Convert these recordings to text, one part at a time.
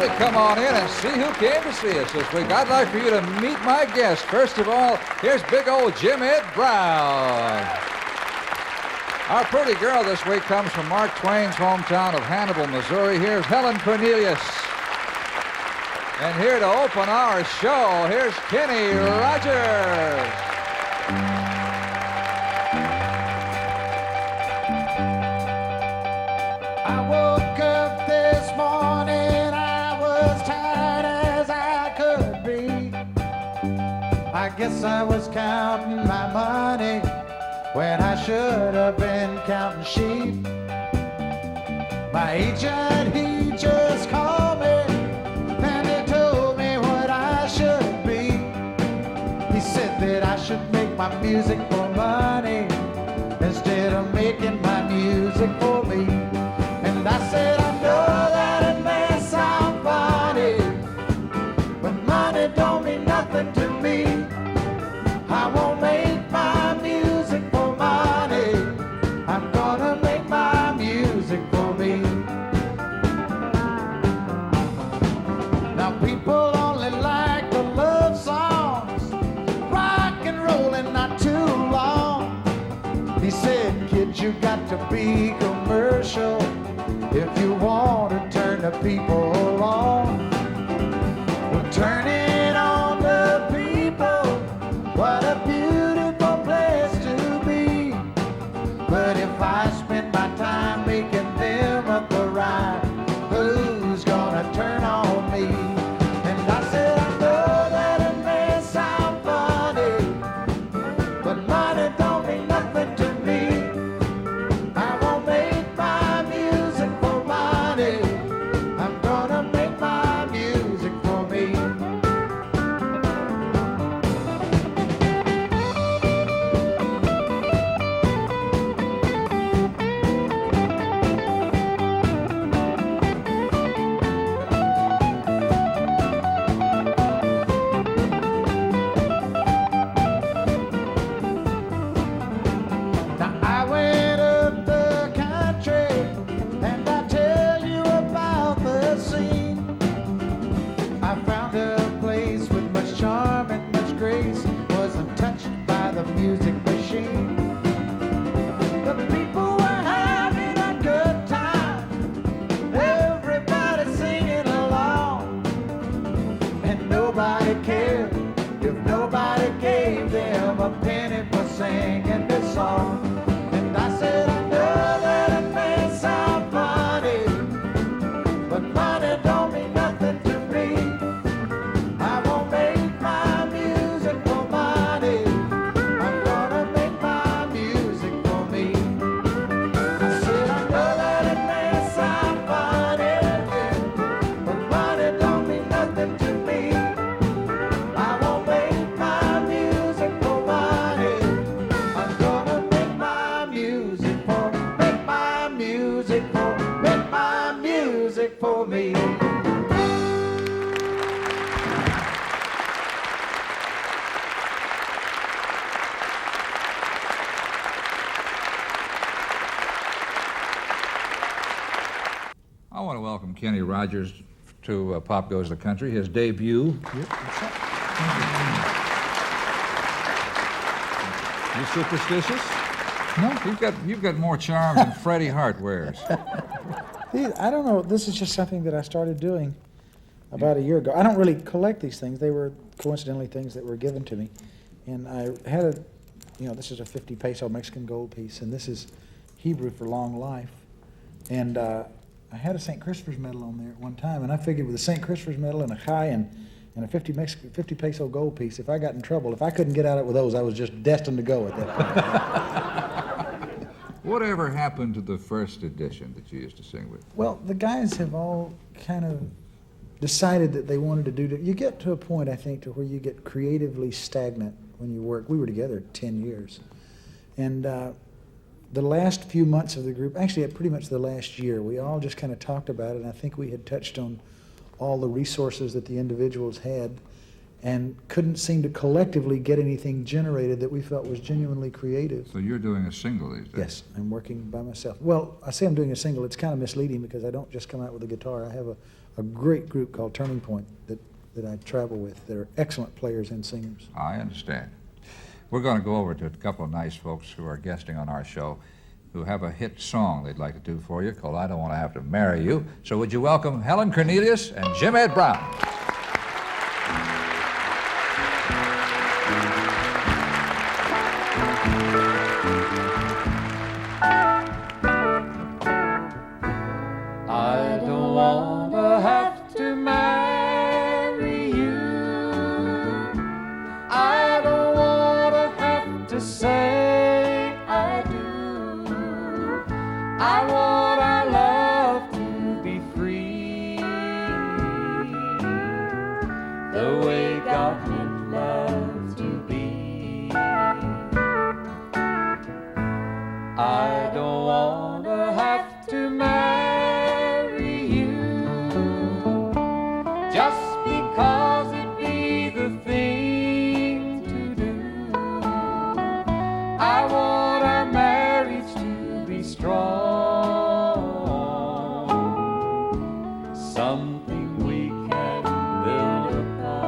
Let me come on in and see who came to see us this week. I'd like for you to meet my guest. First of all, here's big old Jim Ed Brown. Our pretty girl this week comes from Mark Twain's hometown of Hannibal, Missouri. Here's Helen Cornelius. And here to open our show, here's Kenny Rogers. I woke up this morning, I was tired as I could be. I guess I was counting my money when I should have been counting sheep. My agent, he just called me and he told me what I should be. He said that I should make my music for money instead of making my music for me. And I said, I know that it may sound funny, but money don't mean nothing to me. I won't make my music for money. I'm gonna make my music for me. Now people only like the love songs, rock and rollin' not too long. He said, kid, you got to be commercial if you want to turn the people on. Well, turn it on the people. What a beautiful place to be. But if I spend my time making them up a rhyme, who's gonna turn on me? And I said, I know that it may sound funny, but money don't mean nothing to me. I won't make my music for money. I'm gonna make my music for me. Now I went up the country and I tell you about the scene. I found a place with much charm and much grace, wasn't touched by the music machine. The people were having a good time, everybody singing along, and nobody cared if nobody gave them a penny for singing this song. And I said, I know that it may sound funny, but money don't mean nothing to me. I won't make my music for money. I'm gonna make my music for me. I said, I know that it may sound funny, but money don't mean nothing to me. I won't make my music for money. I'm gonna make my music for, make my music for, make my music for me. I want to welcome Kenny Rogers to Pop Goes the Country, his debut. You superstitious? No. You've got more charm than Freddie Hart wears. I don't know. This is just something that I started doing about a year ago. I don't really collect these things. They were coincidentally things that were given to me. And I had this is a 50 peso Mexican gold piece, and this is Hebrew for long life. And I had a St. Christopher's medal on there at one time, and I figured with a St. Christopher's medal and a chai and a 50 peso gold piece, if I got in trouble, if I couldn't get out of it with those, I was just destined to go at that point. Whatever happened to the first edition that you used to sing with? Well, the guys have all kind of decided that they wanted to do. You get to a point, I think, to where you get creatively stagnant when you work. We were together 10 years. And the last few months of the group, actually pretty much the last year, we all just kind of talked about it, and I think we had touched on all the resources that the individuals had. and couldn't seem to collectively get anything generated that we felt was genuinely creative. So you're doing a single these days? Yes, I'm working by myself. Well, I say I'm doing a single. It's kind of misleading because I don't just come out with a guitar. I have a great group called Turning Point that I travel with. They're excellent players and singers. I understand. We're going to go over to a couple of nice folks who are guesting on our show who have a hit song they'd like to do for you called I Don't Want to Have to Marry You. So would you welcome Helen Cornelius and Jim Ed Brown? I don't want to have to marry you. I don't want to have to say I do. I want our love to be free, the way God meant love to be. I don't want to have to marry you just because it'd be the thing to do. I want our marriage to be strong, something we can build upon.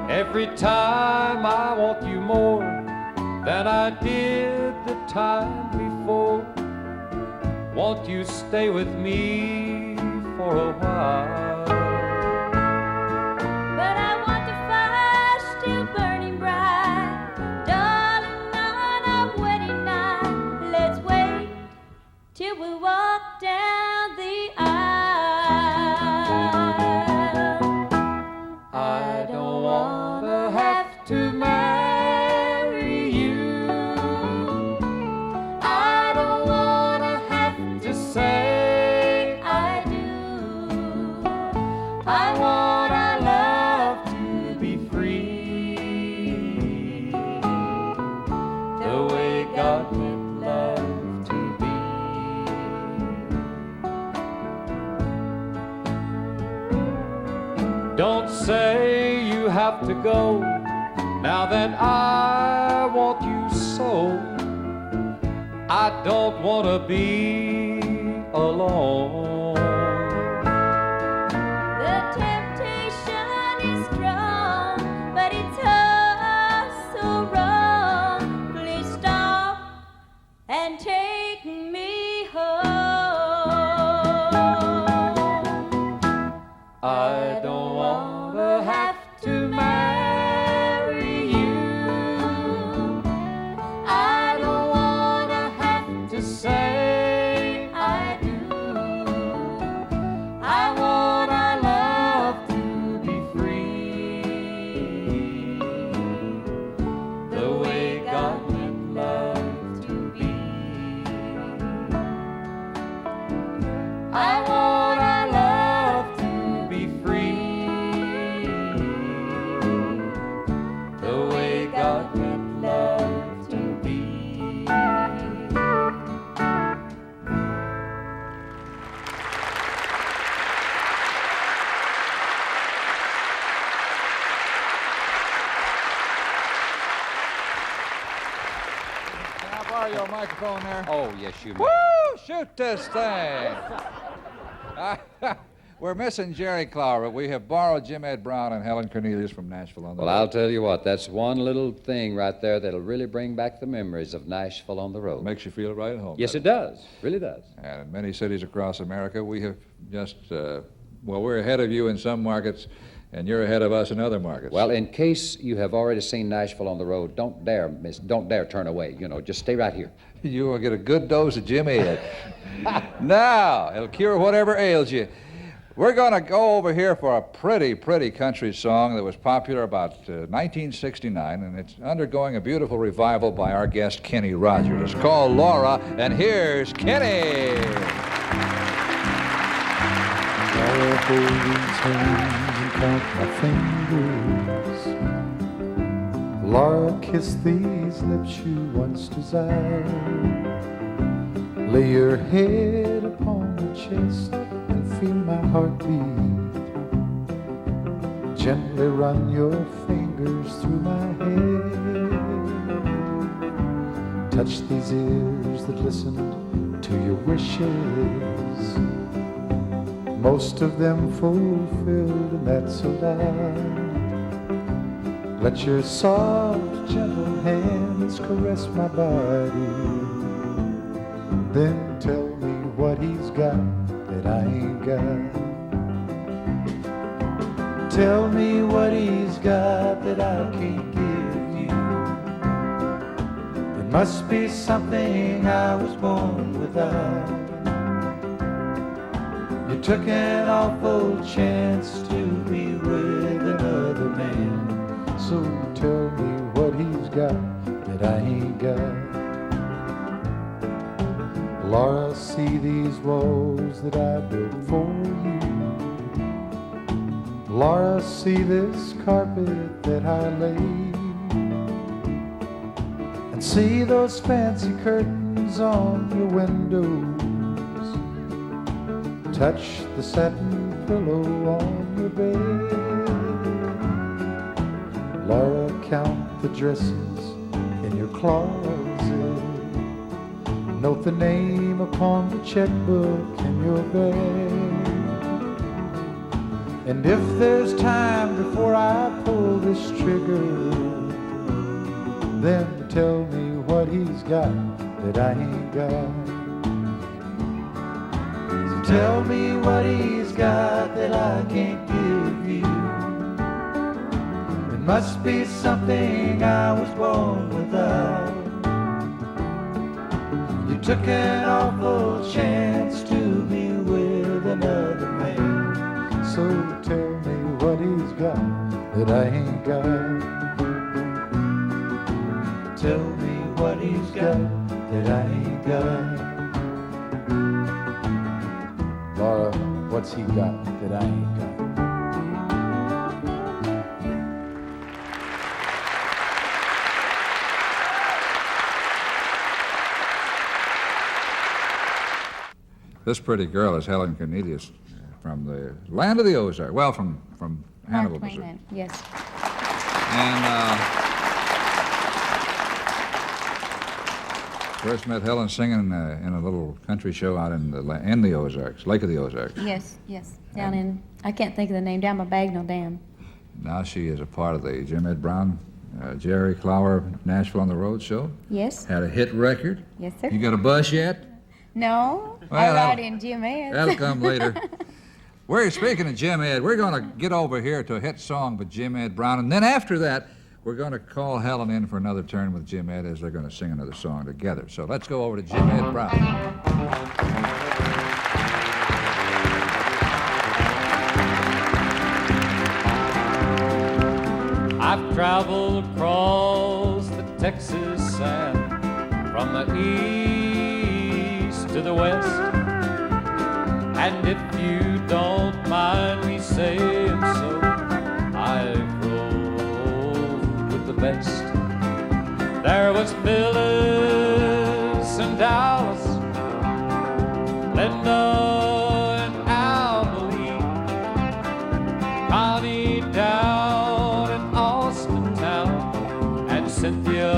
Every time I want you more than I did the time before. Won't you stay with me for a while? But I want the fire still burning bright, darling, on our wedding night. Let's wait till we walk down the aisle. I don't want to have to marry you. I don't want to have to say I do. I want our love to be free, the way God meant love to be. Don't say you have to go now that I want you so. I don't want to be alone. The temptation is strong, but it's oh so wrong. Please stop and take me home. I don't want to have to marry you. I don't want to have to say I do. I want our love to be free, the way God meant love to be. I want our love to be free, the way God meant love to be. Can I borrow your microphone there? Oh, yes, you may. Woo! Shoot this thing! We're missing Jerry Clower, but we have borrowed Jim Ed Brown and Helen Cornelius from Nashville on the Well, road. I'll tell you what, that's one little thing right there that'll really bring back the memories of Nashville on the road. Makes you feel right at home. Yes, doesn't it does. Really does. And in many cities across America, we have just, well, we're ahead of you in some markets, and you're ahead of us in other markets. Well, in case you have already seen Nashville on the road, don't dare turn away. You know, just stay right here. You will get a good dose of Jim Ed. Now, it'll cure whatever ails you. We're going to go over here for a pretty, pretty country song that was popular about 1969, and it's undergoing a beautiful revival by our guest, Kenny Rogers. It's called Laura, and here's Kenny. Laura, hold these hands and count my fingers. Laura, kiss these lips you once desired. Lay your head upon my chest and feel my heartbeat. Gently run your fingers through my hair. Touch these ears that listened to your wishes. Most of them fulfilled, and that's a lie. Let your soft, gentle hands caress my body. Then tell me what he's got that I ain't got. Tell me what he's got that I can't give you. It must be something I was born without. You took an awful chance to be with another man. So tell me what he's got that I ain't got. Laura, see these walls that I built for you. Laura, see this carpet that I laid. And see those fancy curtains on your windows. Touch the satin pillow on your bed. Laura, count the dresses in your closet. Note the name upon the checkbook in your bed. And if there's time before I pull this trigger, then tell me what he's got that I ain't got. Tell me what he's got that I can't give you. It must be something I was born without. You took an awful chance to be with another man. So tell me what he's got that I ain't got. Tell me what he's got that I ain't got. Laura, what's he got that I ain't got? This pretty girl is Helen Cornelius from the land of the Ozarks. Well, from Hannibal, Mark Missouri. Twain, yes. And first met Helen singing in a little country show out in the Ozarks, Lake of the Ozarks. Yes, yes. Down in, I can't think of the name, down by Bagnell Dam. Now she is a part of the Jim Ed Brown, Jerry Clower, Nashville on the Road show. Yes. Had a hit record. Yes, sir. You got a bus yet? No, Well, I that'll- ride in Jim Ed. That'll come later. We're speaking of Jim Ed. We're going to get over here to a hit song by Jim Ed Brown, and then after that, we're going to call Helen in for another turn with Jim Ed as they're going to sing another song together. So let's go over to Jim Ed Brown. I've traveled across the Texas sand from the east to the west, and if you don't mind me saying so, I've rode with the best. There was Phyllis and Dallas, Linda and Abilene, Connie down in Austin town, and Cynthia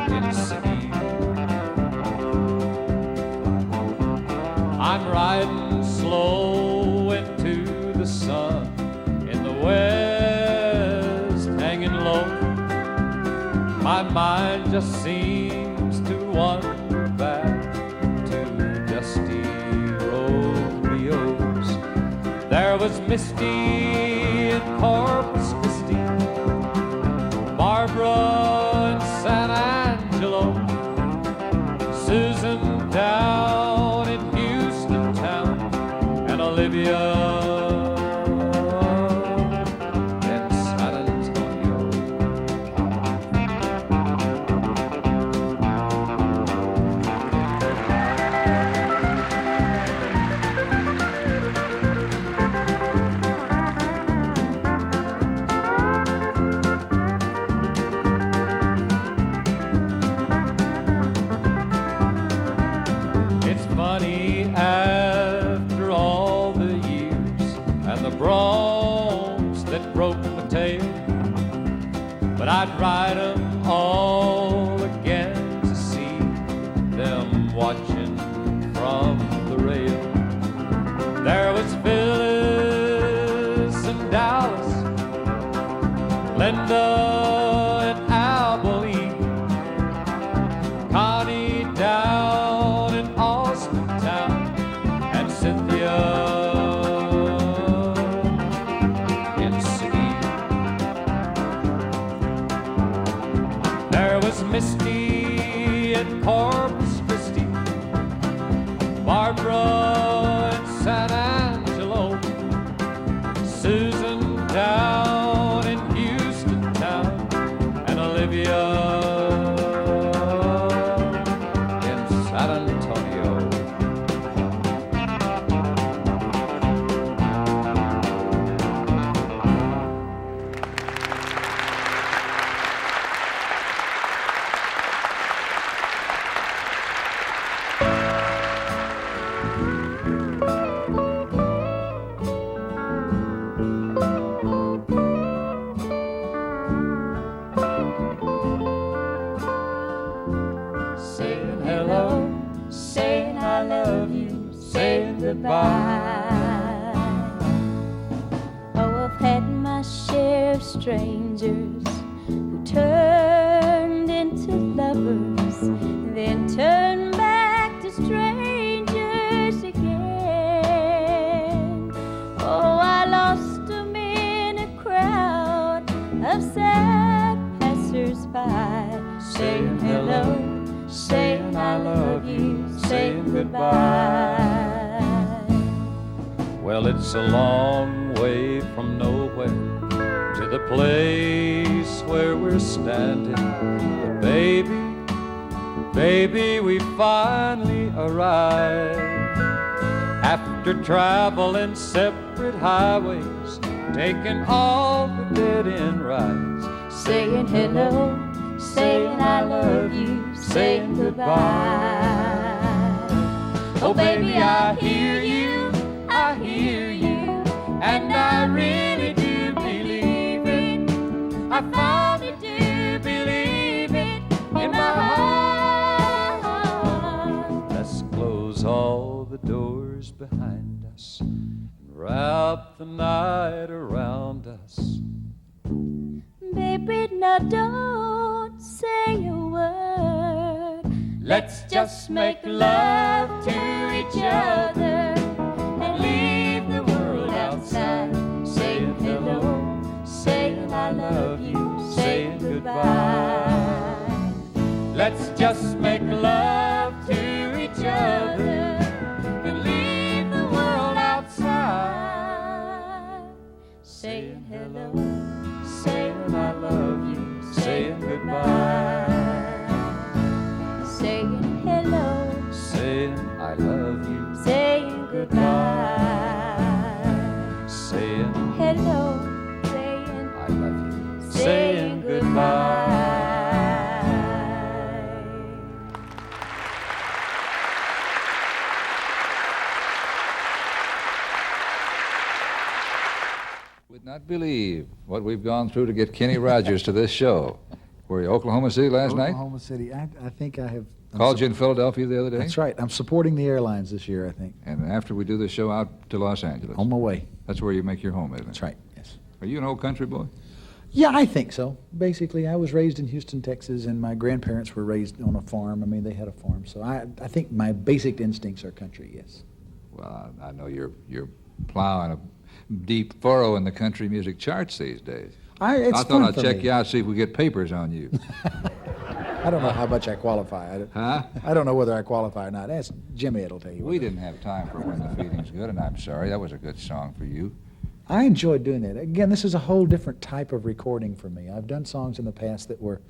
in Seguin. I'm riding slow into the sun in the west, hanging low. My mind just seems to wander back to dusty rodeos. There was Misty in Corpus Christi, Barbara in San Angelo, Susan down in Houston town, and Olivia in San Antonio. It's funny broncs that broke my tail, but I'd ride 'em all again to see them watching from the rail. There was Phyllis and Dallas, Glenda and Abilene, Connie down in Austin town, and Cynthia in Seguin. There was Misty and Corpus Christi, Barbara and San Angelo, Susan down in Houston town, and Olivia in San Antonio. Saying hello, saying I love you, saying goodbye. Oh, I've had my share of strangers who turned into lovers, then turned back to strangers again. Oh, I lost them in a crowd of sad passers-by, saying hello, saying I love you, saying goodbye. Well, it's a long way from nowhere to the place where we're standing. But baby, we finally arrived. After traveling separate highways, taking all the dead-end rides, Saying hello, saying I love you, saying goodbye. Oh, baby, I hear you, and I really do believe it. I finally do believe it in my heart. let's close all the doors behind us and wrap the night around us. Baby, now don't say a word. Let's just make love to each other and leave the world outside. Saying hello, saying I love you, saying goodbye. Let's just make love to each other and leave the world outside. Saying hello, saying I love you, saying goodbye, saying hello, saying I love you, saying goodbye, saying hello, saying I love you, saying goodbye. Would not believe what we've gone through to get Kenny Rogers to this show. Were you Oklahoma City last night? Oklahoma City. I think I have. Called you in Philadelphia the other day? That's right. I'm supporting the airlines this year, I think. And after we do the show, out to Los Angeles. On my way. That's where you make your home, isn't it? That's right, yes. Are you an old country boy? Yeah, I think so. Basically, I was raised in Houston, Texas, and my grandparents were raised on a farm. I mean, they had a farm. So I think my basic instincts are country, yes. Well, I know you're plowing a deep furrow in the country music charts these days. It's I thought fun I'd for check me. you out, see if we get papers on you. I don't know how much I qualify. Huh? I don't know whether I qualify or not. Ask Jimmy, it'll tell you. We didn't have time for When the Feeling's Good, and I'm sorry. That was a good song for you. I enjoyed doing that. Again, this is a whole different type of recording for me. I've done songs in the past that were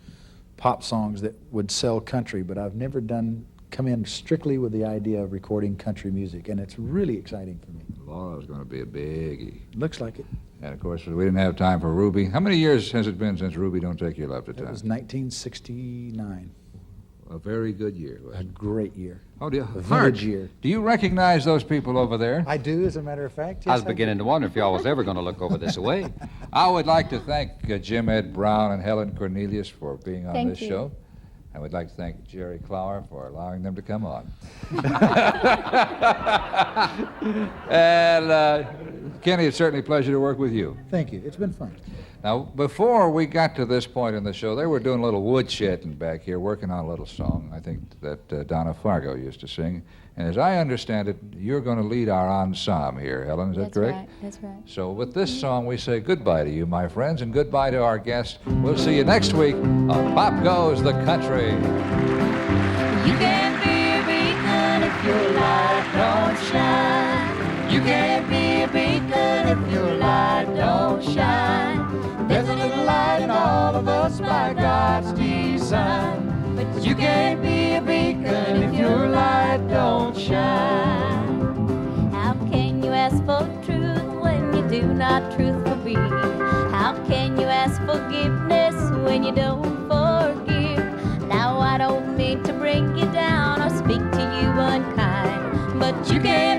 pop songs that would sell country, but I've never come in strictly with the idea of recording country music, and it's really exciting for me. Laura's going to be a biggie. Looks like it. And, of course, we didn't have time for Ruby. How many years has it been since Ruby Don't Take Your Love to It Town? was 1969. a very good year. A great year. Oh, do you, A Hart, vintage year. do you recognize those people over there? I do, as a matter of fact. I was Yes, beginning to wonder if y'all was ever going to look over this way. I would like to thank Jim Ed Brown and Helen Cornelius for being on Thank this you. show. I would like to thank Jerry Clower for allowing them to come on. And Kenny, it's certainly a pleasure to work with you. Thank you. It's been fun. Now, before we got to this point in the show, they were doing a little woodshedding back here, working on a little song, I think, that Donna Fargo used to sing. And as I understand it, you're going to lead our ensemble here, Helen, is that That's correct? right, that's right. So with this song, we say goodbye to you, my friends, and goodbye to our guests. We'll see you next week on Pop Goes the Country. You can't be a beacon if your light don't shine. You can't be a beacon if your light don't shine. There's a little light in all of us by God's design. But you can't be a beacon if your light don't shine. How can you ask for truth when you do not truthful be? How can you ask forgiveness when you don't forgive? Now I don't mean to bring you down or speak to you unkind, but you can't